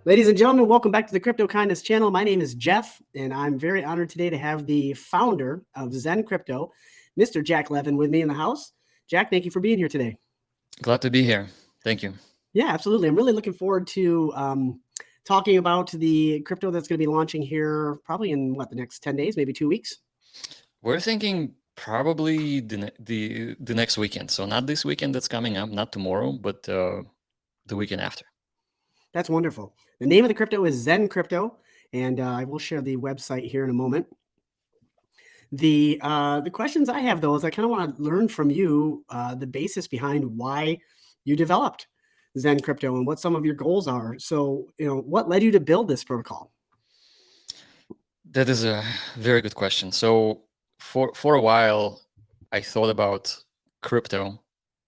Ladies and gentlemen, welcome back to the Crypto Kindness channel. My name is Jeff, and I'm very honored today to have the founder of Xen Crypto, Mr. Jack Levin, with me in the house. Jack, thank you for being here today. Glad to be here. Thank you. Yeah, absolutely. I'm really looking forward to talking about the crypto that's going to be launching here probably in the next 10 days, maybe 2 weeks. We're thinking probably the next weekend. So not this weekend that's coming up, not tomorrow, but the weekend after. That's wonderful. The name of the crypto is Xen Crypto, and I will share the website here in a moment. The questions I have, though, is I kind of want to learn from you the basis behind why you developed Xen Crypto and what some of your goals are. So, what led you to build this protocol? That is a very good question. So for a while, I thought about crypto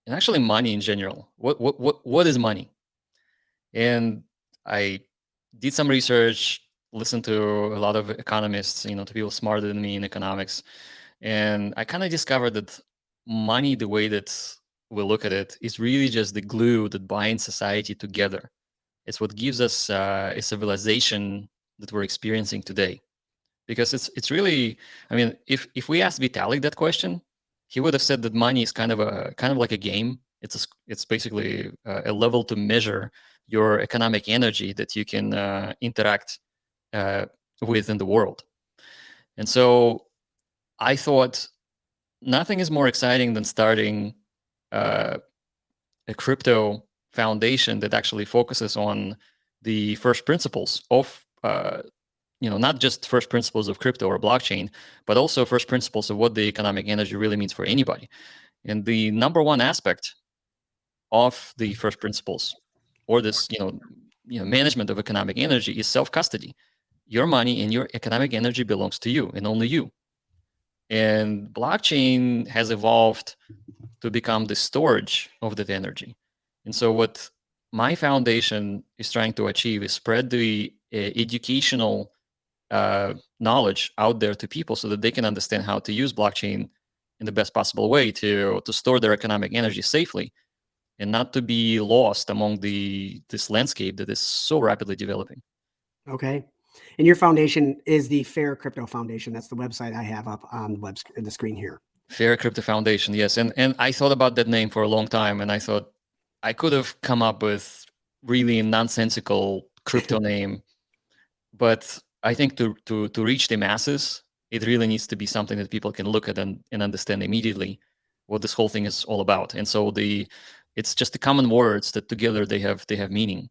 and actually money in general. What is money? And I did some research, listened to a lot of economists, to people smarter than me in economics, and I kind of discovered that money, the way that we look at it, is really just the glue that binds society together. It's what gives us a civilization that we're experiencing today. Because it's really, I mean, if we asked Vitalik that question, he would have said that money is kind of like a game. It's basically a level to measure your economic energy that you can interact with in the world. And so I thought nothing is more exciting than starting a crypto foundation that actually focuses on the first principles of not just first principles of crypto or blockchain, but also first principles of what the economic energy really means for anybody. And the number one aspect of the first principles, or this management of economic energy, is self-custody. Your money and your economic energy belongs to you and only you. And blockchain has evolved to become the storage of that energy. And so what my foundation is trying to achieve is spread the educational knowledge out there to people so that they can understand how to use blockchain in the best possible way to store their economic energy safely and not to be lost among this landscape that is so rapidly developing. Okay. And your foundation is the Fair Crypto Foundation. That's the website I have up on the screen here. Fair Crypto Foundation, yes. And I thought about that name for a long time, and I thought I could have come up with really nonsensical crypto name, but I think to reach the masses, it really needs to be something that people can look at and understand immediately what this whole thing is all about. And so it's just the common words that together they have meaning.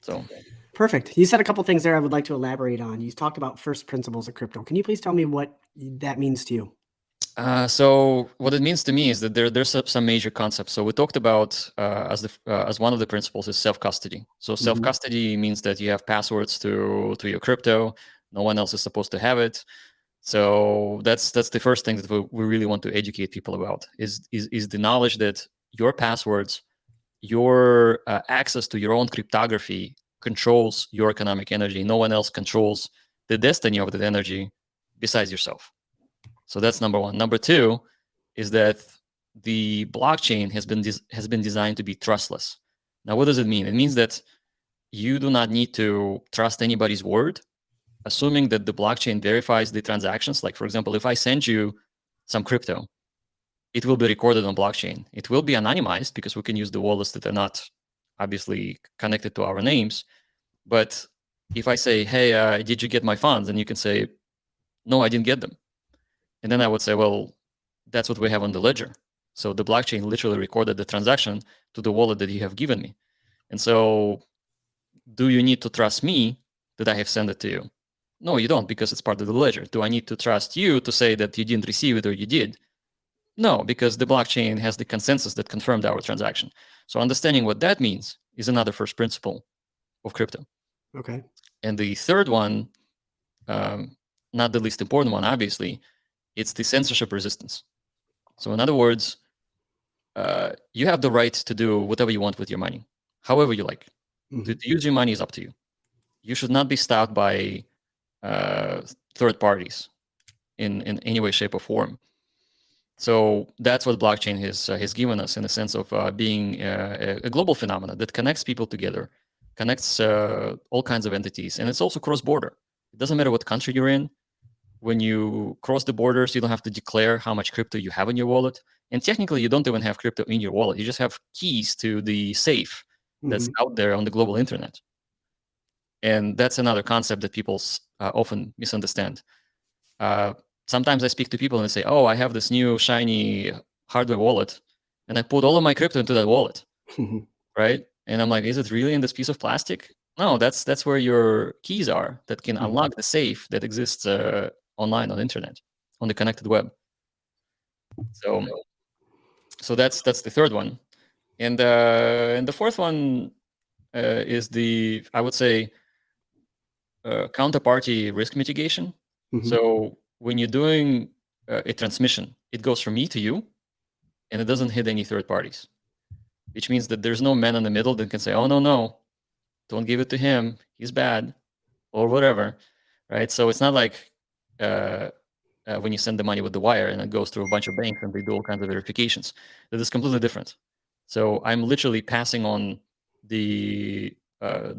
So perfect. You said a couple things there I would like to elaborate on. You talked about first principles of crypto. Can you please tell me what that means to you? So what it means to me is that there's some major concepts. So we talked about as one of the principles is self-custody. So self-custody means that you have passwords to your crypto. No one else is supposed to have it. So that's the first thing that we really want to educate people about is the knowledge that your passwords, your access to your own cryptography controls your economic energy. No one else controls the destiny of that energy besides yourself. So that's number one. Number two is that the blockchain has been designed to be trustless. Now, what does it mean? It means that you do not need to trust anybody's word, assuming that the blockchain verifies the transactions. Like, for example, if I send you some crypto, it will be recorded on blockchain. It will be anonymized because we can use the wallets that are not obviously connected to our names. But if I say, hey, did you get my funds? And you can say, no, I didn't get them. And then I would say, well, that's what we have on the ledger. So the blockchain literally recorded the transaction to the wallet that you have given me. And so do you need to trust me that I have sent it to you? No, you don't, because it's part of the ledger. Do I need to trust you to say that you didn't receive it or you did? No, because the blockchain has the consensus that confirmed our transaction. So understanding what that means is another first principle of crypto. Okay. And the third one, not the least important one, obviously, it's the censorship resistance. So in other words, you have the right to do whatever you want with your money, however you like. To use your money is up to you. You should not be stopped by third parties in any way, shape, or form. So that's what blockchain has given us in the sense of being a global phenomenon that connects people together connects all kinds of entities, and it's also cross-border. It doesn't matter what country you're in. When you cross the borders, you don't have to declare how much crypto you have in your wallet. And technically, you don't even have crypto in your wallet. You just have keys to the safe that's out there on the global internet. And that's another concept that people often misunderstand. Sometimes I speak to people and they say, oh, I have this new shiny hardware wallet, and I put all of my crypto into that wallet, right? And I'm like, is it really in this piece of plastic? No, that's where your keys are that can unlock the safe that exists online on the internet, on the connected web. So that's the third one, and the fourth one is the, I would say, counterparty risk mitigation. So when you're doing a transmission, it goes from me to you, and it doesn't hit any third parties, which means that there's no man in the middle that can say, oh, no, don't give it to him, he's bad, or whatever, right? So it's not like when you send the money with the wire and it goes through a bunch of banks and they do all kinds of verifications. That is completely different. So I'm literally passing on the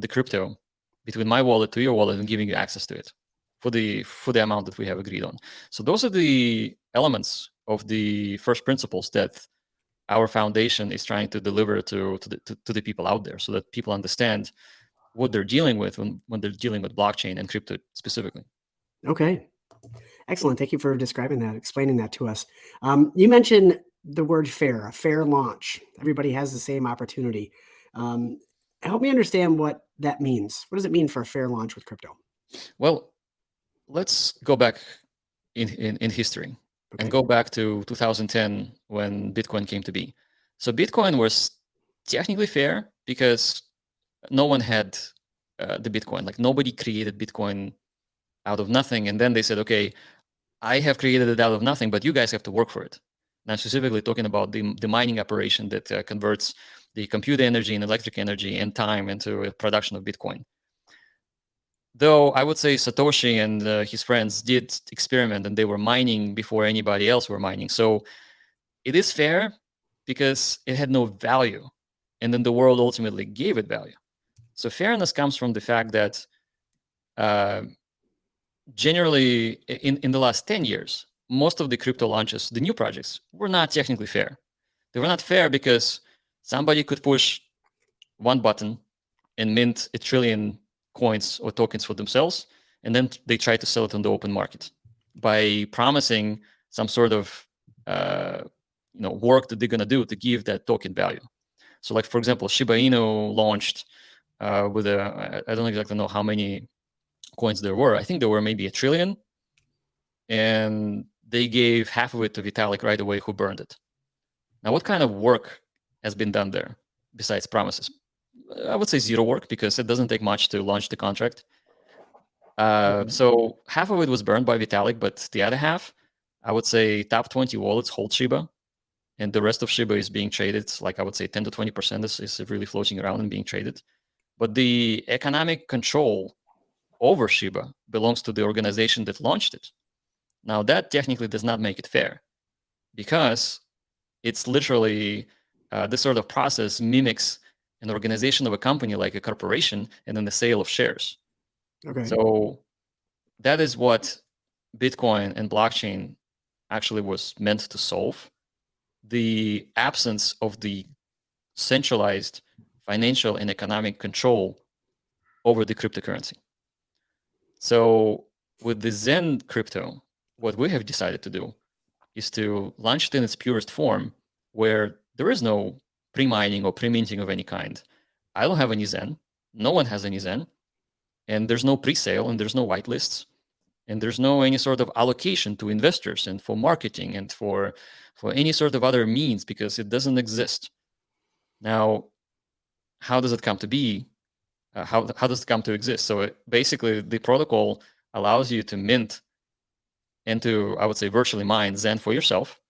crypto between my wallet to your wallet and giving you access to it for the amount that we have agreed on. So those are the elements of the first principles that our foundation is trying to deliver to the people out there, so that people understand what they're dealing with when they're dealing with blockchain and crypto specifically. Okay. Excellent. Thank you for describing that, explaining that to us. You mentioned the word fair, a fair launch. Everybody has the same opportunity. Help me understand what that means. What does it mean for a fair launch with crypto? Well, let's go back in history and go back to 2010 when Bitcoin came to be. So Bitcoin was technically fair because no one had the Bitcoin. Like, nobody created Bitcoin out of nothing. And then they said, okay, I have created it out of nothing, but you guys have to work for it. Now, specifically talking about the mining operation that converts the computer energy and electric energy and time into a production of Bitcoin. Though I would say Satoshi and his friends did experiment, and they were mining before anybody else were mining. So it is fair because it had no value, and then the world ultimately gave it value. So fairness comes from the fact that generally in the last 10 years, most of the crypto launches, the new projects, were not technically fair. They were not fair because somebody could push one button and mint 1 trillion coins or tokens for themselves, and then they try to sell it on the open market by promising some sort of work that they're going to do to give that token value. So, like, for example, Shiba Inu launched with I don't exactly know how many coins there were. I think there were maybe 1 trillion, and they gave half of it to Vitalik right away, who burned it. Now, what kind of work has been done there besides promises? I would say zero work, because it doesn't take much to launch the contract. So half of it was burned by Vitalik, but the other half, I would say top 20 wallets hold Shiba, and the rest of Shiba is being traded. Like, I would say 10 to 20% is really floating around and being traded. But the economic control over Shiba belongs to the organization that launched it. Now, that technically does not make it fair, because it's literally this sort of process mimics an organization of a company like a corporation, and then the sale of shares. Okay. So that is what Bitcoin and blockchain actually was meant to solve: the absence of the centralized financial and economic control over the cryptocurrency. So with the Xen Crypto, what we have decided to do is to launch it in its purest form, where there is no pre-mining or pre-minting of any kind. I don't have any Xen. No one has any Xen. And there's no pre-sale, and there's no whitelists, and there's no any sort of allocation to investors and for marketing and for any sort of other means, because it doesn't exist. Now, how does it come to be? How does it come to exist? So basically, the protocol allows you to mint and to, I would say, virtually mine Xen for yourself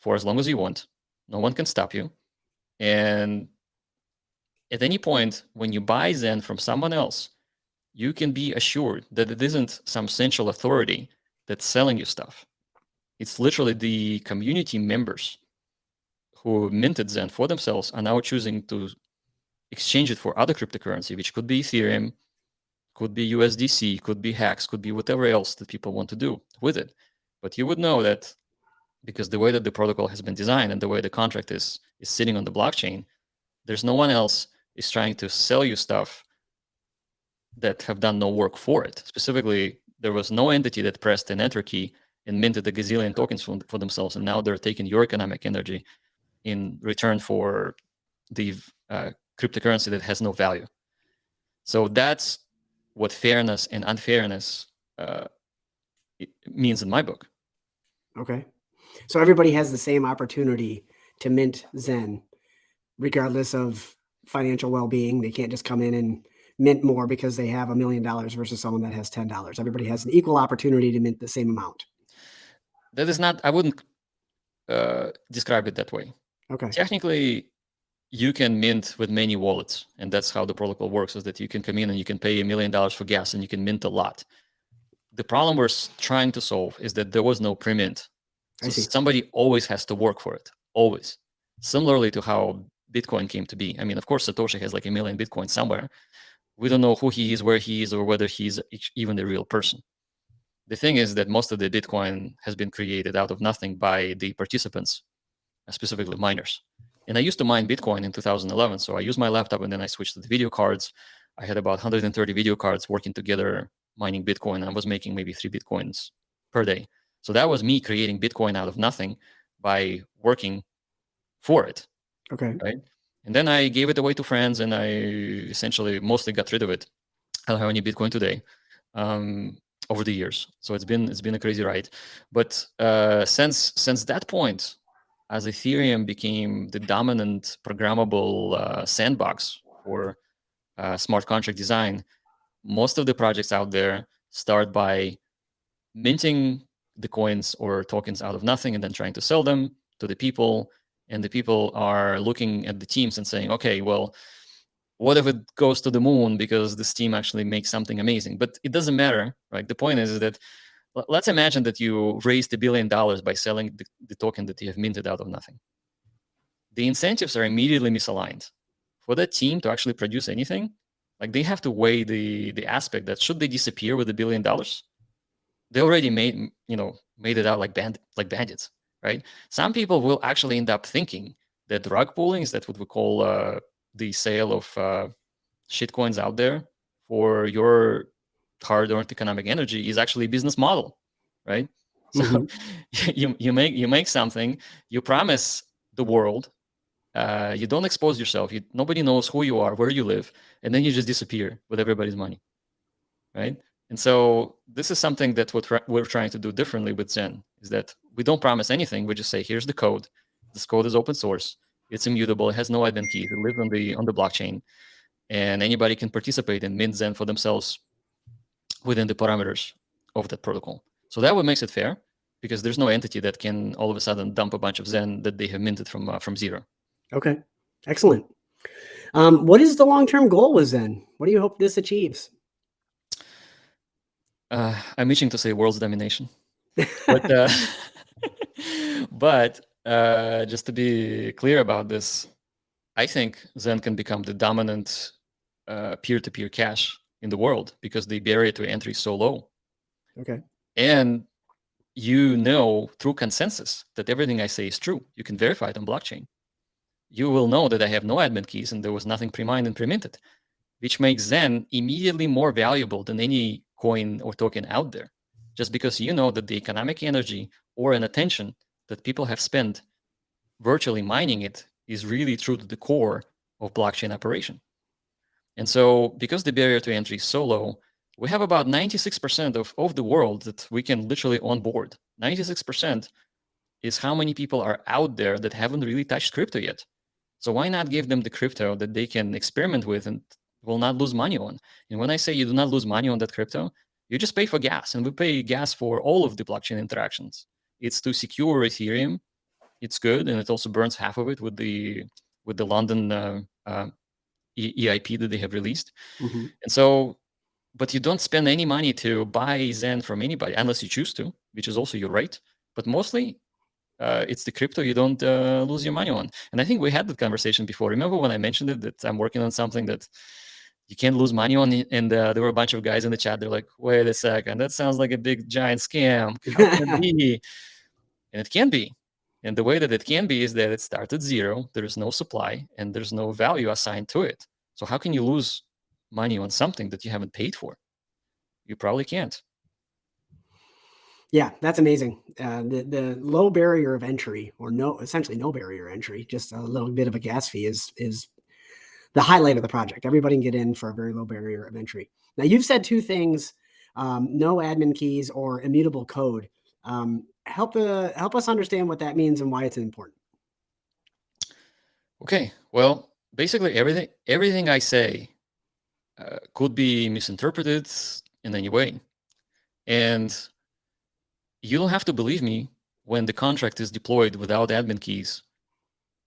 for as long as you want. No one can stop you. And at any point when you buy Xen from someone else, you can be assured that it isn't some central authority that's selling you stuff. It's literally the community members who minted Xen for themselves are now choosing to exchange it for other cryptocurrency, which could be Ethereum, could be USDC, could be Hex, could be whatever else that people want to do with it. But you would know that because the way that the protocol has been designed and the way the contract is sitting on the blockchain, there's no one else is trying to sell you stuff that have done no work for it. Specifically, there was no entity that pressed an enter key and minted a gazillion tokens for themselves, and now they're taking your economic energy in return for the cryptocurrency that has no value. So that's what fairness and unfairness means in my book. Okay. So everybody has the same opportunity to mint Xen, regardless of financial well-being. They can't just come in and mint more because they have $1 million versus someone that has $10. Everybody has an equal opportunity to mint the same amount. That is not, I wouldn't describe it that way. Okay. Technically, you can mint with many wallets, and that's how the protocol works, is that you can come in and you can pay $1 million for gas and you can mint a lot. The problem we're trying to solve is that there was no pre-mint. So somebody always has to work for it, always. Similarly to how Bitcoin came to be. I mean, of course, Satoshi has like 1 million Bitcoin somewhere. We don't know who he is, where he is, or whether he's even a real person. The thing is that most of the Bitcoin has been created out of nothing by the participants, specifically miners. And I used to mine Bitcoin in 2011. So I used my laptop and then I switched to the video cards. I had about 130 video cards working together mining Bitcoin. I was making maybe 3 Bitcoins per day. So that was me creating Bitcoin out of nothing by working for it. Okay. Right. And then I gave it away to friends and I essentially mostly got rid of it. I don't have any Bitcoin today over the years. So it's been a crazy ride. But since that point, as Ethereum became the dominant programmable sandbox for smart contract design, most of the projects out there start by minting the coins or tokens out of nothing and then trying to sell them to the people. And the people are looking at the teams and saying, okay, well, what if it goes to the moon because this team actually makes something amazing? But it doesn't matter, right? The point is that let's imagine that you raised $1 billion by selling the token that you have minted out of nothing. The incentives are immediately misaligned. For that team to actually produce anything, like they have to weigh the aspect that should they disappear with $1 billion, they already made it out like bandits, right? Some people will actually end up thinking that rug pulling, is that what we call the sale of shitcoins out there for your hard-earned economic energy, is actually a business model, right? So you make something, you promise the world, you don't expose yourself, nobody knows who you are, where you live, and then you just disappear with everybody's money, right? And so this is something that what we're trying to do differently with Xen, is that we don't promise anything. We just say, here's the code. This code is open source. It's immutable. It has no admin keys. It lives on the blockchain, and anybody can participate and mint Xen for themselves within the parameters of that protocol. So that what makes it fair, because there's no entity that can all of a sudden dump a bunch of Xen that they have minted from zero. Okay, excellent. What is the long-term goal with Xen? What do you hope this achieves? I'm itching to say world's domination, but but just to be clear about this, I think Xen can become the dominant peer-to-peer cash in the world because the barrier to entry is so low. Okay. And through consensus that everything I say is true. You can verify it on blockchain. You will know that I have no admin keys and there was nothing pre-mined and pre-minted, which makes Xen immediately more valuable than any coin or token out there, just because you know that the economic energy or an attention that people have spent virtually mining it is really true to the core of blockchain operation. And so because the barrier to entry is so low, we have about 96% of the world that we can literally onboard. 96% is how many people are out there that haven't really touched crypto yet. So why not give them the crypto that they can experiment with and will not lose money on? And when I say you do not lose money on that crypto, you just pay for gas, and we pay gas for all of the blockchain interactions. It's to secure Ethereum. It's good, and it also burns half of it with the London EIP that they have released. Mm-hmm. And so, but you don't spend any money to buy Xen from anybody unless you choose to, which is also your right. But mostly, it's the crypto you don't lose your money on. And I think we had that conversation before. Remember when I mentioned it, that I'm working on something that you can't lose money on it? And there were a bunch of guys in the chat. They're like, wait a second, that sounds like a big giant scam. How can it be? And it can be. And the way that it can be is that it starts at zero. There is no supply and there's no value assigned to it. So how can you lose money on something that you haven't paid for? You probably can't. Yeah, that's amazing. The low barrier of entry, or essentially no barrier entry, just a little bit of a gas fee is the highlight of the project. Everybody can get in for a very low barrier of entry. Now, you've said two things: no admin keys or immutable code. Help us understand what that means and why it's important. Okay, well, basically everything I say could be misinterpreted in any way, and you don't have to believe me when the contract is deployed without admin keys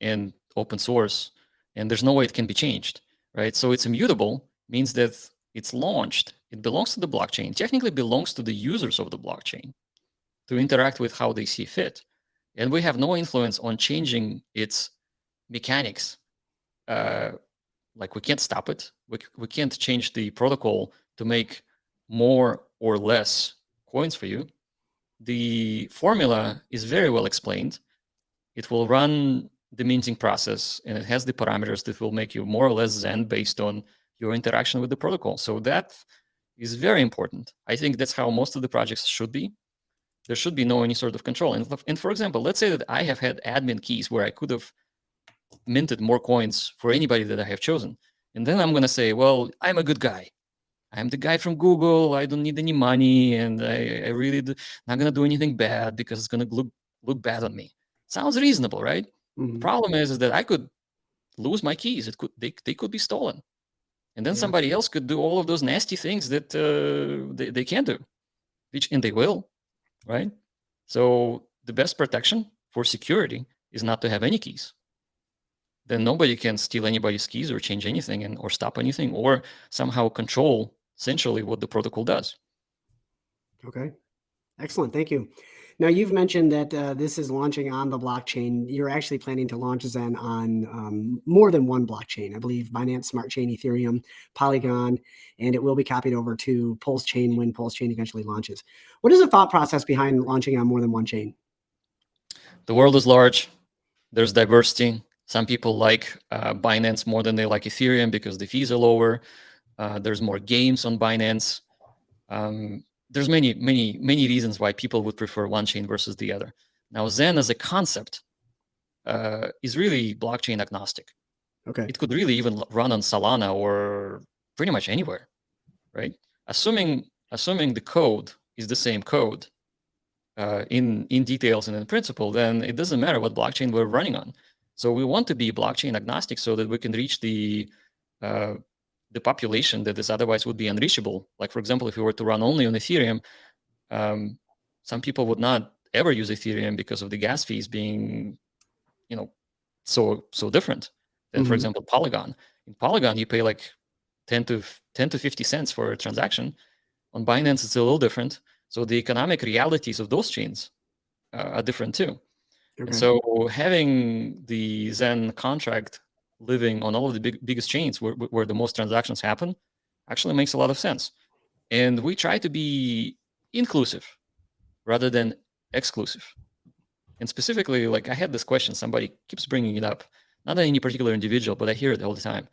and open source, and there's no way it can be changed, right? So it's immutable means that it's launched. It belongs to the blockchain. Technically belongs to the users of the blockchain to interact with how they see fit, and we have no influence on changing its mechanics. Like we can't stop it. We can't change the protocol to make more or less coins for you. The formula is very well explained. It will run the minting process, and it has the parameters that will make you more or less Zen based on your interaction with the protocol. So that is very important. I think that's how most of the projects should be. There should be no any sort of control. And for example, let's say that I have had admin keys where I could have minted more coins for anybody that I have chosen. And then I'm going to say, well, I'm a good guy. I'm the guy from Google. I don't need any money, and I really not going to do anything bad because it's going to look bad on me. Sounds reasonable, right? Mm-hmm. The problem is that I could lose my keys. They could be stolen, and then Yeah. somebody else could do all of those nasty things that they can't do, and they will, right? So the best protection for security is not to have any keys. Then nobody can steal anybody's keys or change anything or stop anything or somehow control essentially what the protocol does. Okay. Excellent. Thank you. Now, you've mentioned that this is launching on the blockchain. You're actually planning to launch Zen on more than one blockchain. I believe Binance Smart Chain, Ethereum, Polygon, and it will be copied over to Pulse Chain when Pulse Chain eventually launches. What is the thought process behind launching on more than one chain? The world is large. There's diversity. Some people like Binance more than they like Ethereum because the fees are lower. There's more games on Binance. There's many reasons why people would prefer one chain versus the other. Now, Zen as a concept is really blockchain agnostic. Okay. It could really even run on Solana or pretty much anywhere, right? Assuming the code is the same code in details and in principle, then it doesn't matter what blockchain we're running on. So we want to be blockchain agnostic so that we can reach the population that is otherwise would be unreachable. Like, for example, if we were to run only on Ethereum, some people would not ever use Ethereum because of the gas fees being, so different than, for example, Polygon. In Polygon, you pay like 10 to 50 cents for a transaction. On Binance, it's a little different. So the economic realities of those chains are different too. Okay. And so having the Zen contract living on all of the biggest chains where the most transactions happen actually makes a lot of sense. And we try to be inclusive rather than exclusive. And specifically, like I had this question, somebody keeps bringing it up, not any particular individual, but I hear it all the time.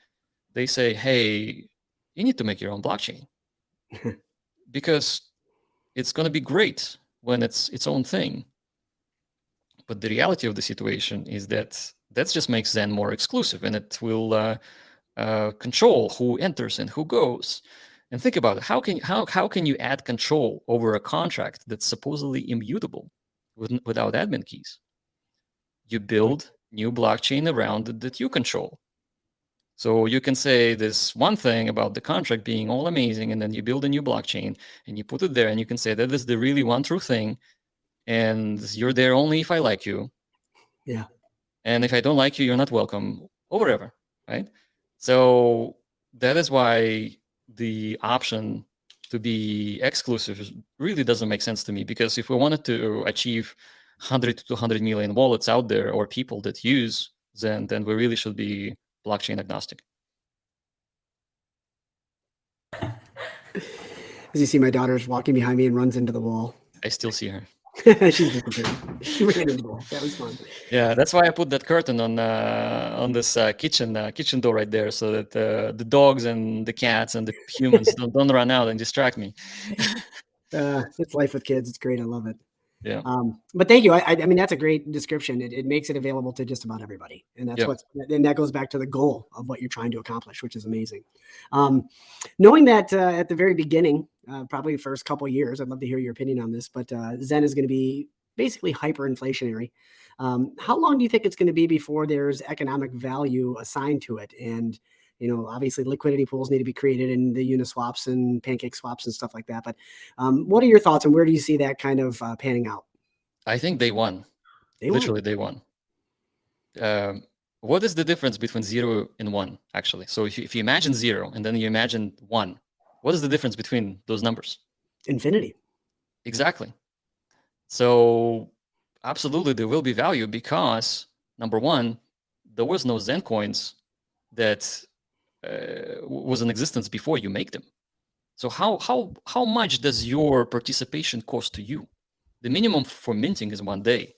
They say, hey, you need to make your own blockchain because it's going to be great when it's its own thing. But the reality of the situation is that just makes Zen more exclusive, and it will control who enters and who goes. And think about it. How can you add control over a contract that's supposedly immutable without admin keys? You build new blockchain around it that you control. So you can say this one thing about the contract being all amazing, and then you build a new blockchain and you put it there, and you can say that is the really one true thing, and you're there only if I like you. Yeah. And if I don't like you, you're not welcome, or whatever, right? So that is why the option to be exclusive really doesn't make sense to me, because if we wanted to achieve 100 to 200 million wallets out there or people that use Zen, then we really should be blockchain agnostic. As you see, my daughter's walking behind me and runs into the wall. I still see her. She's disappeared. She ran into the wall. That was fun. Yeah, that's why I put that curtain on this kitchen door right there, so that the dogs and the cats and the humans don't run out and distract me. It's life with kids. It's great. I love it. Yeah. But thank you. I mean, that's a great description. It makes it available to just about everybody. And that's and that goes back to the goal of what you're trying to accomplish, which is amazing. Knowing that at the very beginning, probably the first couple of years, I'd love to hear your opinion on this, but Zen is going to be basically hyperinflationary. How long do you think it's going to be before there's economic value assigned to it? And obviously liquidity pools need to be created in the Uniswaps and pancake swaps and stuff like that. But what are your thoughts and where do you see that kind of panning out? I think they won. Literally, they won. What is the difference between 0 and 1, actually? So if you imagine 0 and then you imagine 1, what is the difference between those numbers? Infinity. Exactly. So absolutely, there will be value because, number one, there was no Zen coins that was in existence before you make them. So how much does your participation cost to you? The minimum for minting is 1 day.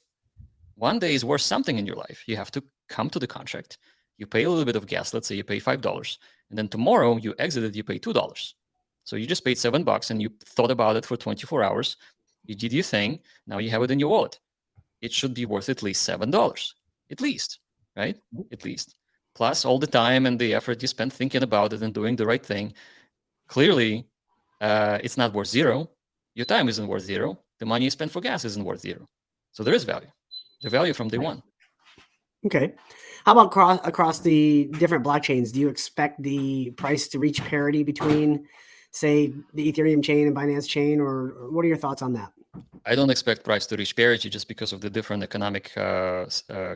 1 day is worth something in your life. You have to come to the contract. You pay a little bit of gas. Let's say you pay $5, and then tomorrow you exited. You pay $2. So you just paid $7 and you thought about it for 24 hours. You did your thing. Now you have it in your wallet. It should be worth at least $7, at least, right? At least. Plus all the time and the effort you spent thinking about it and doing the right thing. Clearly, it's not worth 0. Your time isn't worth 0. The money you spent for gas isn't worth 0. So there is value. The value from day one. Okay. How about across the different blockchains? Do you expect the price to reach parity between, say, the Ethereum chain and Binance chain, or what are your thoughts on that? I don't expect price to reach parity just because of the different economic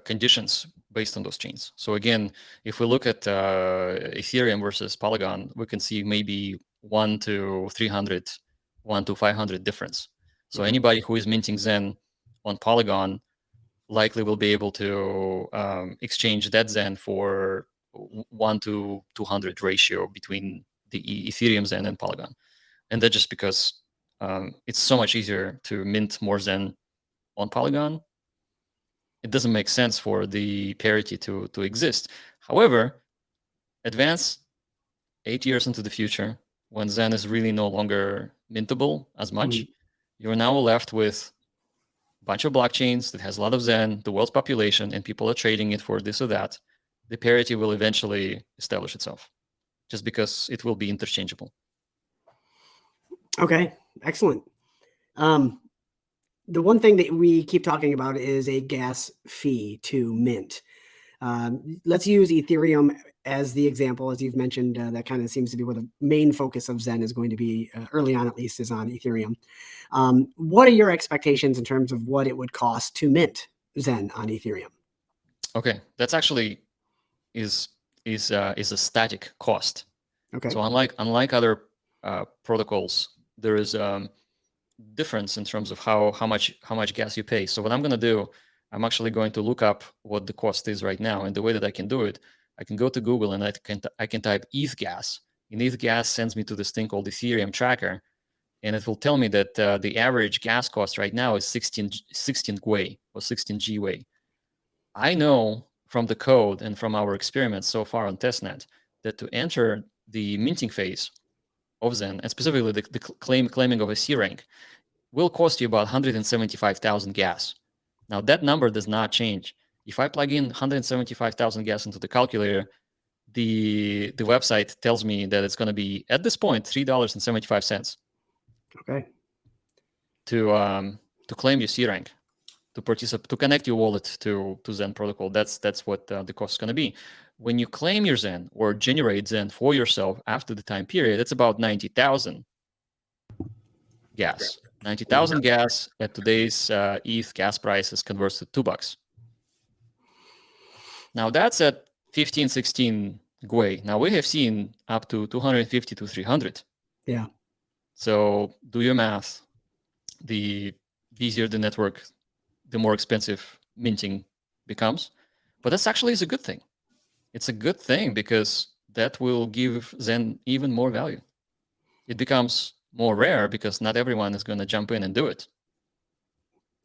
conditions based on those chains. So again, if we look at Ethereum versus Polygon, we can see maybe 1 to 300, 1 to 500 difference. So anybody who is minting Zen on Polygon likely will be able to exchange that Zen for 1 to 200 ratio between the Ethereum Zen and Polygon. And that's just because it's so much easier to mint more Zen on Polygon. It doesn't make sense for the parity to exist. However, advance 8 years into the future, when Zen is really no longer mintable as much, you're now left with a bunch of blockchains that has a lot of Zen, the world's population, and people are trading it for this or that. The parity will eventually establish itself just because it will be interchangeable. Okay, excellent. The one thing that we keep talking about is a gas fee to mint. Let's use Ethereum as the example, as you've mentioned. That kind of seems to be where the main focus of Zen is going to be, early on at least, is on Ethereum. What are your expectations in terms of what it would cost to mint Zen on Ethereum? Okay, that's actually is a static cost. Okay. So unlike other protocols, there is difference in terms of how much gas you pay. So what I'm going to do, I'm actually going to look up what the cost is right now, and the way that I can do it, I can go to Google and I can type ETH gas, and ETH gas sends me to this thing called Ethereum Tracker, and it will tell me that the average gas cost right now is 16 GWei or 16 GWei. I know from the code and from our experiments so far on testnet that to enter the minting phase of Zen, and specifically the claiming of a C rank, will cost you about 175,000 gas. Now that number does not change. If I plug in 175,000 gas into the calculator, the website tells me that it's going to be, at this point, $3.75. Okay. To claim your C rank, to participate, to connect your wallet to Zen protocol. That's what the cost is going to be. When you claim your Zen or generate Zen for yourself after the time period, it's about 90,000 gas. 90,000 gas at today's ETH gas prices converts to $2. Now that's at 15, 16 GWei. Now we have seen up to 250 to 300. Yeah. So do your math. The easier the network, the more expensive minting becomes. But that's actually is a good thing. It's a good thing because that will give Zen even more value. It becomes more rare because not everyone is going to jump in and do it.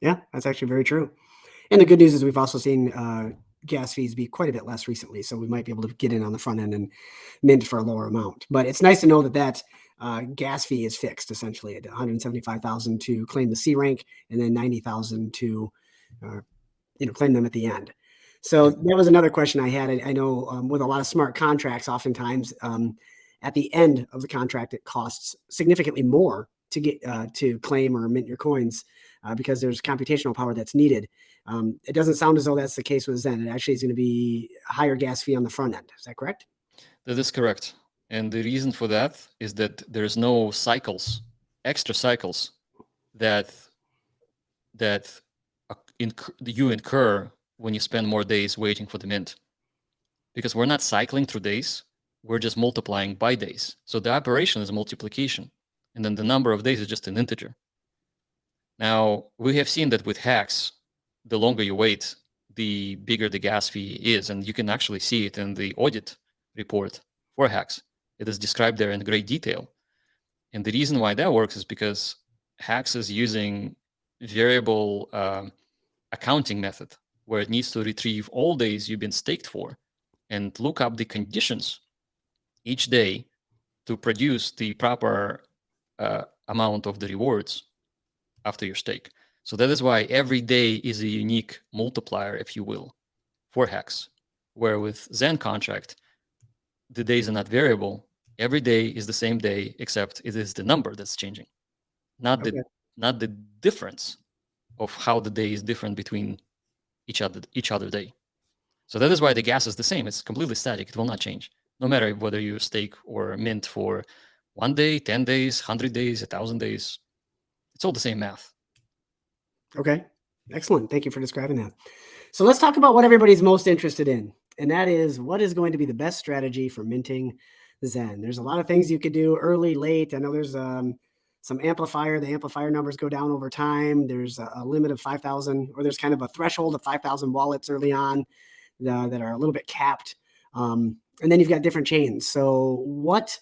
Yeah, that's actually very true. And the good news is we've also seen gas fees be quite a bit less recently, so we might be able to get in on the front end and mint for a lower amount. But it's nice to know that gas fee is fixed essentially at 175,000 to claim the C rank, and then 90,000 to claim them at the end. So that was another question I had. I know with a lot of smart contracts, oftentimes at the end of the contract, it costs significantly more to get to claim or mint your coins because there's computational power that's needed. It doesn't sound as though that's the case with Zen. It actually is going to be a higher gas fee on the front end. Is that correct? That is correct. And the reason for that is that there's no cycles, extra cycles that you incur when you spend more days waiting for the mint. Because we're not cycling through days, we're just multiplying by days. So the operation is multiplication, and then the number of days is just an integer. Now, we have seen that with hacks, the longer you wait, the bigger the gas fee is, and you can actually see it in the audit report for hacks. It is described there in great detail. And the reason why that works is because hacks is using variable accounting method where it needs to retrieve all days you've been staked for and look up the conditions each day to produce the proper amount of the rewards after your stake. So that is why every day is a unique multiplier, if you will, for hacks. Where with Zen contract, the days are not variable. Every day is the same day, except it is the number that's changing, not the difference of how the day is different between each other day. So that is why the gas is the same. It's completely static. It will not change, no matter whether you stake or mint for 1 day, 10 days, 100 days, 1,000 days. It's all the same math. Okay, excellent. Thank you for describing that. So let's talk about what everybody's most interested in, and that is what is going to be the best strategy for minting Zen. There's a lot of things you could do early, late. I know there's some amplifier. The amplifier numbers go down over time. There's a limit of 5,000, or there's kind of a threshold of 5,000 wallets early on that are a little bit capped. And then you've got different chains. So what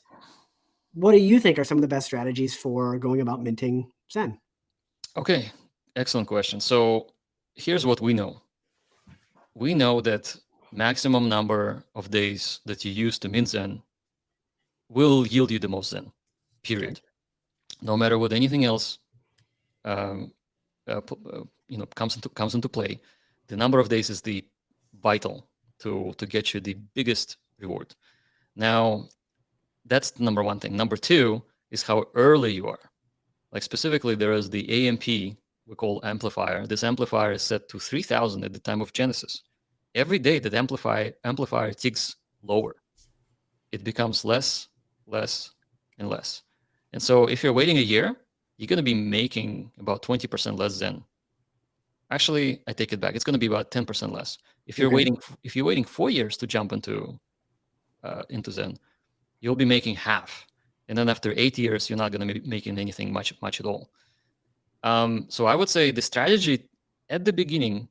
do you think are some of the best strategies for going about minting Zen? Okay, excellent question. So here's what we know. We know that maximum number of days that you use to mint Zen will yield you the most Zen, period. Okay. No matter what anything else comes into play, the number of days is the vital to get you the biggest reward. Now, that's the number one thing. Number two is how early you are. Like specifically, there is the AMP we call amplifier. This amplifier is set to 3,000 at the time of Genesis. Every day that amplifier ticks lower, it becomes less, and less. And so if you're waiting a year, you're going to be making about 20% less Zen. Actually, I take it back. It's going to be about 10% less. If you're waiting 4 years to jump into Zen, you'll be making half. And then after 8 years, you're not going to be making anything much at all. So I would say the strategy at the beginning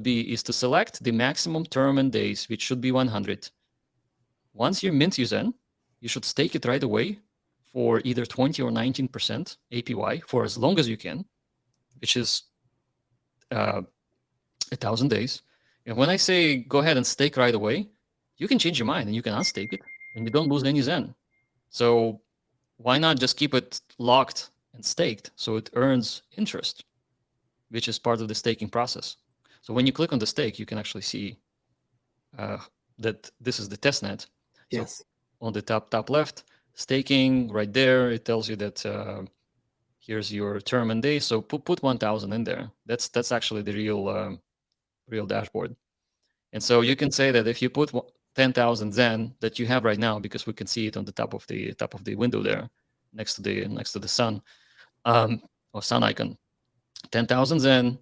is to select the maximum term and days, which should be 100. Once you mint Zen, you should stake it right away for either 20 or 19% APY for as long as you can, which is 1,000 days. And when I say go ahead and stake right away, you can change your mind and you can unstake it and you don't lose any Zen. So why not just keep it locked and staked so it earns interest, which is part of the staking process. So when you click on the stake, you can actually see that this is the testnet. Yes. So on the top left, staking right there, it tells you that here's your term and day. So put 1,000 in there. That's actually the real dashboard. And so you can say that if you put 10,000 Zen that you have right now, because we can see it on the top of the window there, next to the sun, or sun icon, 10,000 Zen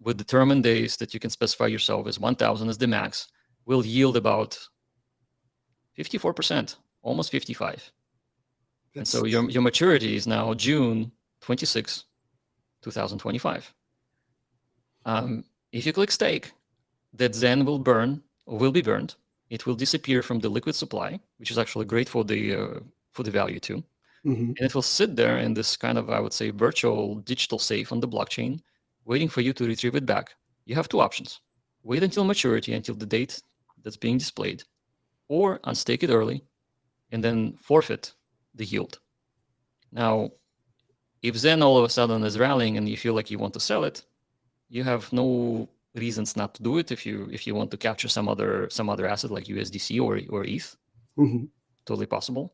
with determined days that you can specify yourself as 1,000 as the max will yield about 54%, almost 55. And so your maturity is now June 26, 2025. If you click stake, that Zen will be burned. It will disappear from the liquid supply, which is actually great for the value too. Hmm. And it will sit there in this kind of, I would say, virtual digital safe on the blockchain, waiting for you to retrieve it back. You have two options: wait until maturity, until the date that's being displayed, or unstake it early and then forfeit the yield. Now, if Zen all of a sudden is rallying and you feel like you want to sell it, you have no reasons not to do it. If you want to capture some other asset like USDC or ETH, Hmm. totally possible.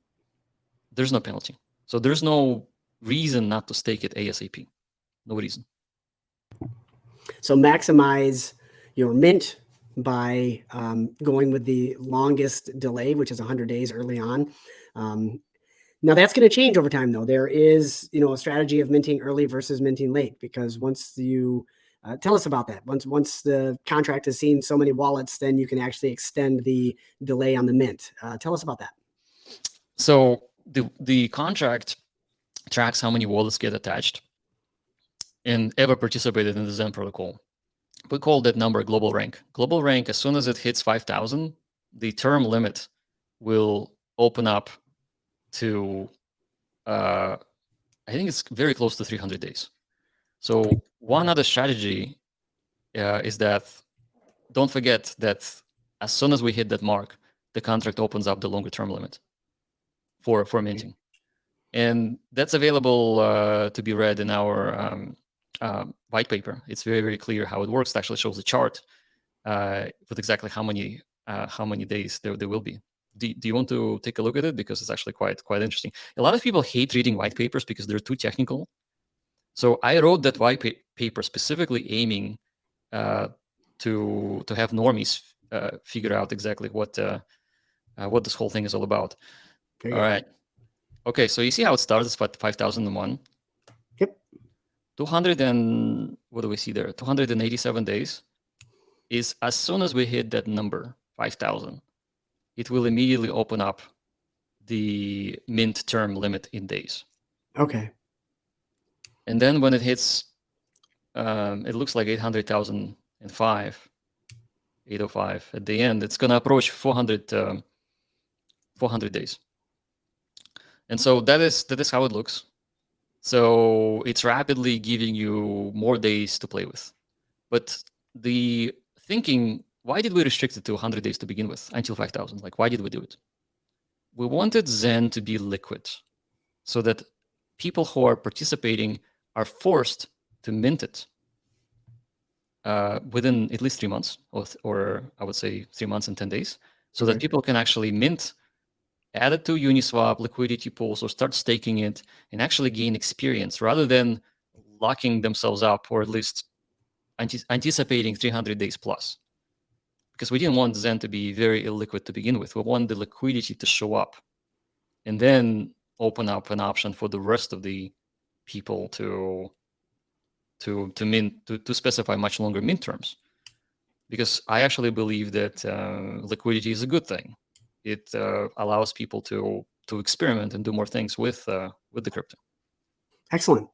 There's no penalty. So there's no reason not to stake it ASAP. No reason. So maximize your mint by going with the longest delay, which is 100 days early on. Um, Now that's going to change over time, though. There is, a strategy of minting early versus minting late, because once you tell us about that. Once the contract has seen so many wallets, then you can actually extend the delay on the mint. Tell us about that. So the contract tracks how many wallets get attached and ever participated in the Zen protocol. We call that number global rank. Global rank, as soon as it hits 5,000, the term limit will open up to, I think it's very close to 300 days. So one other strategy is that don't forget that as soon as we hit that mark, the contract opens up the longer term limit for minting. And that's available to be read in our white paper. It's very, very clear how it works. It actually shows a chart with exactly how many days there will be. Do you want to take a look at it? Because it's actually quite interesting. A lot of people hate reading white papers because they're too technical. So I wrote that white paper specifically aiming to have normies figure out exactly what this whole thing is all about. All right. Okay, so you see how it starts at 5,001. Yep. 200 and what do we see there? 287 days is as soon as we hit that number, 5,000, it will immediately open up the mint term limit in days. Okay. And then when it hits, it looks like 800,005, 805 at the end, it's going to approach 400 days. And so that is how it looks. So it's rapidly giving you more days to play with. But the thinking, why did we restrict it to 100 days to begin with until 5,000? Like, why did we do it? We wanted Zen to be liquid so that people who are participating are forced to mint it within at least 3 months, or I would say 3 months and 10 days, so that people can actually mint, add it to Uniswap, liquidity pools, or start staking it and actually gain experience rather than locking themselves up, or at least anticipating 300 days plus. Because we didn't want Zen to be very illiquid to begin with. We want the liquidity to show up and then open up an option for the rest of the people to mint, to specify much longer mint terms. Because I actually believe that liquidity is a good thing. It allows people to experiment and do more things with the crypto. Excellent.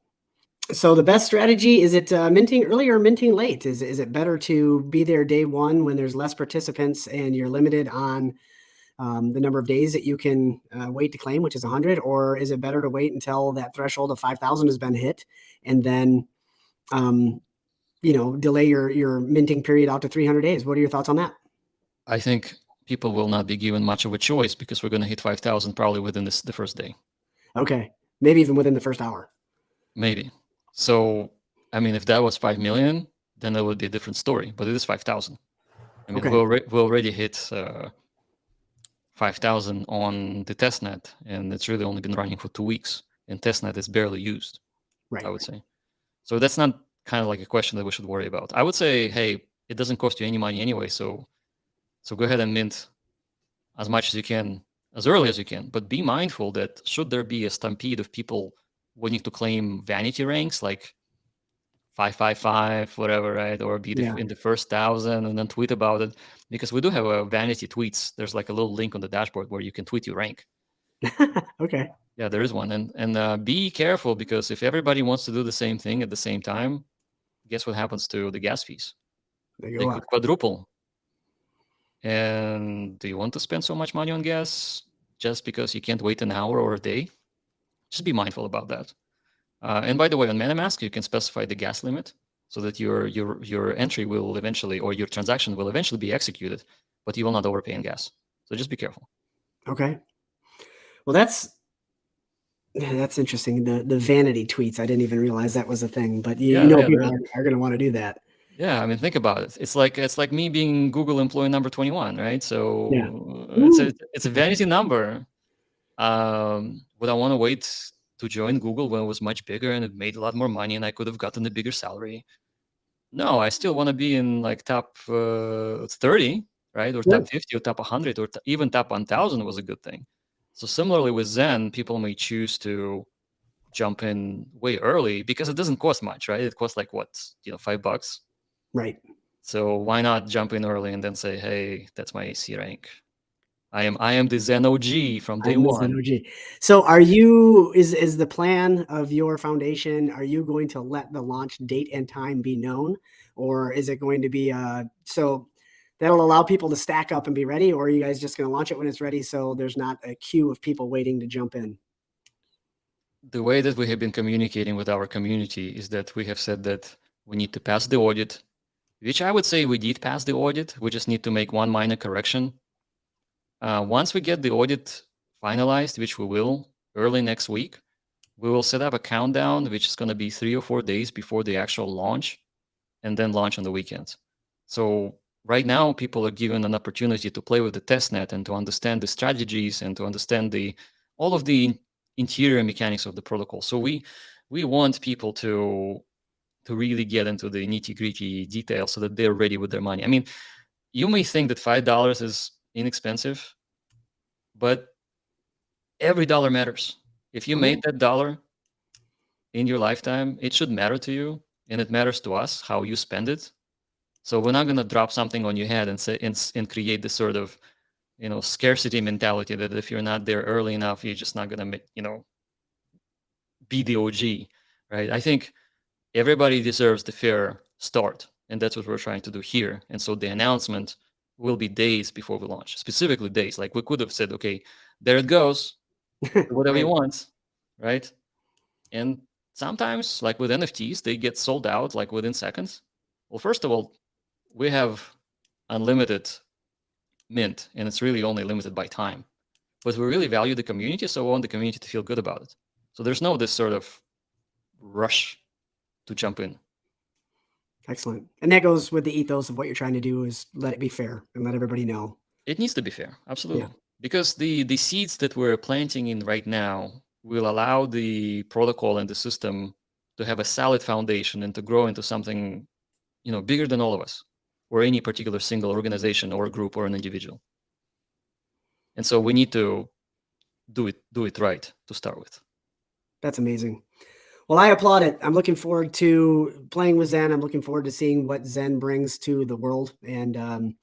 So the best strategy, is it minting early or minting late? Is it better to be there day one when there's less participants and you're limited on the number of days that you can wait to claim, which is 100, or is it better to wait until that threshold of 5,000 has been hit and then delay your minting period out to 300 days? What are your thoughts on that? I think people will not be given much of a choice because we're going to hit 5,000 probably within the first day. Okay, maybe even within the first hour. Maybe. So, I mean, if that was 5 million, then that would be a different story. But it is 5,000. I mean, Okay. we already hit 5,000 on the testnet, and it's really only been running for 2 weeks. And testnet is barely used, Right. I would say. So that's not kind of like a question that we should worry about. I would say, hey, it doesn't cost you any money anyway, so go ahead and mint as much as you can, as early as you can. But be mindful that should there be a stampede of people wanting to claim vanity ranks like 555, whatever, right? Or be in the first 1,000 and then tweet about it. Because we do have a vanity tweets. There's like a little link on the dashboard where you can tweet your rank. Okay. Yeah, there is one. And be careful, because if everybody wants to do the same thing at the same time, guess what happens to the gas fees? They They go could up. quadruple. And do you want to spend so much money on gas just because you can't wait an hour or a day? Just be mindful about that. And by the way, on MetaMask, you can specify the gas limit so that your entry will eventually, or your transaction will eventually be executed, but you will not overpay in gas. So just be careful. Okay. Well, that's interesting. The vanity tweets. I didn't even realize that was a thing, but you know, Yeah, people are going to want to do that. yeah. I mean, think about it. It's like me being Google employee number 21, right? Yeah. So Ooh, it's a vanity number. Would I want to wait to join Google when it was much bigger and it made a lot more money and I could have gotten a bigger salary? No, I still want to be in like top 30, right? Or sure. top 50 or top 100 or even top 1000 was a good thing. So similarly with Zen, people may choose to jump in way early because it doesn't cost much, right? It costs like what, $5. Right. So why not jump in early and then say, hey, that's my AC rank. I am the Zen OG from day I'm the one. Zen OG. So are you, is the plan of your foundation, are you going to let the launch date and time be known? Or is it going to be, so that'll allow people to stack up and be ready? Or are you guys just going to launch it when it's ready so there's not a queue of people waiting to jump in? The way that we have been communicating with our community is that we have said that we need to pass the audit, which I would say we did pass the audit. We just need to make one minor correction. Once we get the audit finalized, which we will early next week, we will set up a countdown, which is going to be 3 or 4 days before the actual launch, and then launch on the weekends. So right now, people are given an opportunity to play with the testnet and to understand the strategies and to understand all of the interior mechanics of the protocol. So we want people to really get into the nitty gritty details so that they're ready with their money. I mean, you may think that $5 is inexpensive, but every dollar matters. If you made that dollar in your lifetime, it should matter to you, and it matters to us how you spend it. So we're not going to drop something on your head and say and create this sort of scarcity mentality that if you're not there early enough, you're just not going to be the OG, right? I think everybody deserves the fair start, and that's what we're trying to do here. And so the announcement will be days before we launch, specifically days. Like we could have said, okay, there it goes, whatever you Right. want, right? And sometimes, like with NFTs, they get sold out like within seconds. Well, first of all, we have unlimited mint, and it's really only limited by time. But we really value the community, so we want the community to feel good about it. So there's no this sort of rush to jump in. Excellent. And that goes with the ethos of what you're trying to do is let it be fair and let everybody know. It needs to be fair, Yeah. absolutely, because the seeds that we're planting in right now will allow the protocol and the system to have a solid foundation and to grow into something bigger than all of us, or any particular single organization or group or an individual. And so we need to do it right to start with. That's amazing. Well, I applaud it. I'm looking forward to playing with Zen. I'm looking forward to seeing what Zen brings to the world and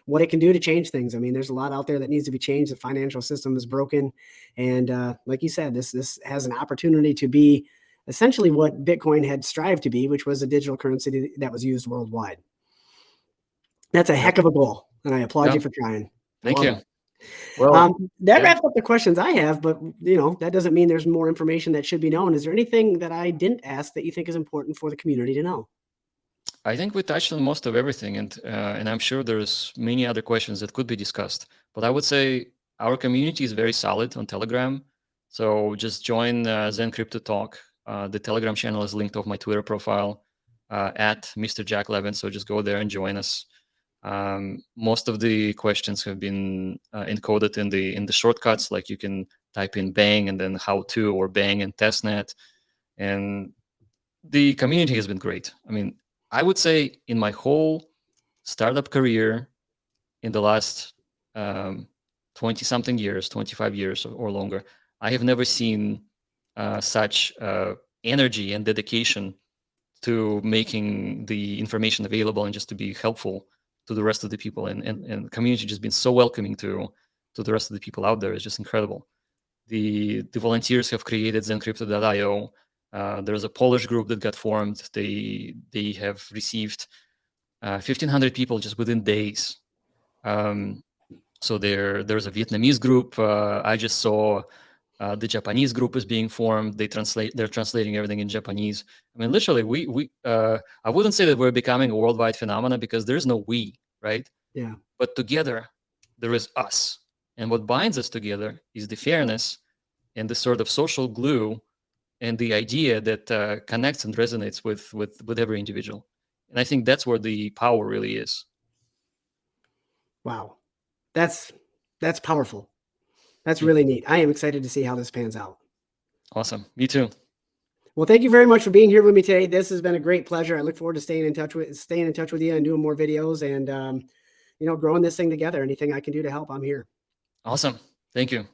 what it can do to change things. I mean, there's a lot out there that needs to be changed. The financial system is broken, and like you said, this has an opportunity to be essentially what Bitcoin had strived to be, which was a digital currency that was used worldwide. That's a Yep. heck of a goal, and I applaud Yeah. you for trying. I Thank love you. it. Well, That yeah. wraps up the questions I have, but that doesn't mean there's more information that should be known. Is there anything that I didn't ask that you think is important for the community to know? I think we touched on most of everything, and I'm sure there's many other questions that could be discussed. But I would say our community is very solid on Telegram, so just join Zen Crypto Talk. The Telegram channel is linked off my Twitter profile at Mr. Jack Levin. So just go there and join us. Most of the questions have been encoded in the shortcuts, like you can type in bang and then how to, or bang and testnet, and the community has been great. I mean, I would say in my whole startup career in the last 20 something years, 25 years or longer, I have never seen such energy and dedication to making the information available and just to be helpful to the rest of the people. And the community just been so welcoming to the rest of the people out there. It's just incredible. The volunteers have created zencrypto.io. There's a Polish group that got formed. They have received 1,500 people just within days. So there's a Vietnamese group. I just saw the Japanese group is being formed. They're translating everything in Japanese. I mean, literally, I wouldn't say that we're becoming a worldwide phenomenon, because there's no we, right? Yeah. But together there is us, and what binds us together is the fairness and the sort of social glue and the idea that connects and resonates with every individual. And I think that's where the power really is. Wow. That's powerful. That's really neat. I am excited to see how this pans out. Awesome. Me too. Well, thank you very much for being here with me today. This has been a great pleasure. I look forward to staying in touch with you and doing more videos and growing this thing together. Anything I can do to help, I'm here. Awesome. Thank you.